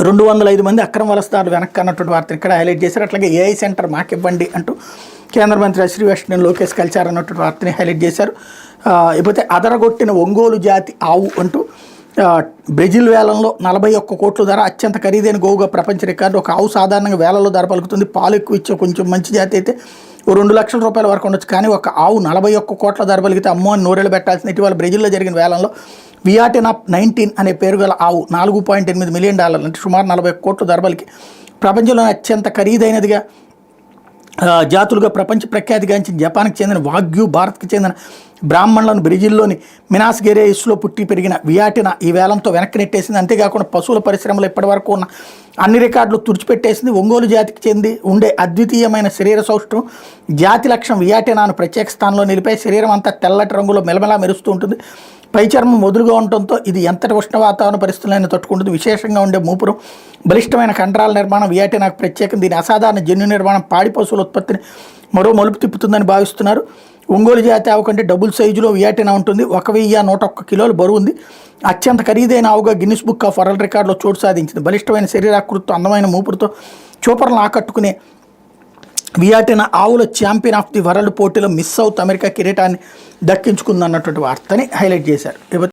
205 మంది అక్రమ వలసదారులు వెనక్కి అన్నటువంటి వార్తను ఇక్కడ హైలైట్ చేశారు. అట్లాగే ఏఐ సెంటర్ మాకివ్వండి అంటూ కేంద్ర మంత్రి శ్రీవేష్ణన్ లోకేష్ కలిశారన్నటువంటి వార్తని హైలైట్ చేశారు. ఇకపోతే అదరగొట్టిన ఒంగోలు జాతి ఆవు అంటూ బ్రెజిల్ వేలంలో 41 కోట్ల ధర, అత్యంత ఖరీదైన గోవుగా ప్రపంచ రికార్డు. ఒక ఆవు సాధారణంగా వేలలో ధర పలుకుతుంది. పాలు ఎక్కువ ఇచ్చే కొంచెం మంచి జాతి అయితే ఓ 2 లక్షల రూపాయల వరకు ఉండొచ్చు. కానీ ఒక ఆవు 41 కోట్ల ధర పలికితే అమ్మో అని నోరేళ్ళు పెట్టాల్సిన ఇటీవల బ్రెజిల్లో జరిగిన వేలంలో వియాటినా 19 అనే పేరు గల ఆవు $4.8 మిలియన్ అంటే సుమారు 41 కోట్ల ధర పలికి ప్రపంచంలోనే అత్యంత ఖరీదైనదిగా జాతులుగా ప్రపంచ ప్రఖ్యాతిగాంచిన జపాన్కి చెందిన వాగ్యూ, భారత్కి చెందిన బ్రాహ్మణులను బ్రెజిల్లోని మినాస్ గెరేయిస్లో పుట్టి పెరిగిన వియాటినా ఈ వేలంతో వెనక్కి నెట్టేసింది. అంతేకాకుండా పశువుల పరిశ్రమలో ఇప్పటివరకు ఉన్న అన్ని రికార్డులు తుడిచిపెట్టేసింది. ఒంగోలు జాతికి చెంది ఉండే అద్వితీయమైన శరీర సౌష్ఠవం జాతి లక్షణం వియాటినాను ప్రత్యేక స్థానంలో నిలిపాయి. శరీరం అంతా తెల్లటి రంగులో మెలమెలా మెరుస్తూ ఉంటుంది. పై చర్మం మొదులుగా ఉండటంతో ఇది ఎంతటి ఉష్ణ వాతావరణ పరిస్థితులైనా తట్టుకుంటుంది. విశేషంగా ఉండే మూపురం, బలిష్టమైన కండరాల నిర్మాణం వియాటినాకు ప్రత్యేకం. దీని అసాధారణ జన్యు నిర్మాణం పాడి పశువుల ఉత్పత్తిని మరో మలుపు తిప్పుతుందని భావిస్తున్నారు. ఒంగోలు జాతి ఆవు కంటే డబుల్ సైజులో వియాటినా ఉంటుంది. 1101 కిలోల బరువు ఉంది. అత్యంత ఖరీదైన ఆవుగా గిన్నిస్ బుక్ ఆఫ్ వరల్డ్ రికార్డులో చోటు సాధించింది. బలిష్టమైన శరీరాకృతితో, అందమైన మూపురుతో చూపర్లను ఆకట్టుకునే వియాటినా ఆవుల ఛాంపియన్ ఆఫ్ ది వరల్డ్ పోటీలో మిస్ సౌత్ అమెరికా కిరీటాన్ని దక్కించుకుందన్నటువంటి వార్తని హైలైట్ చేశారు.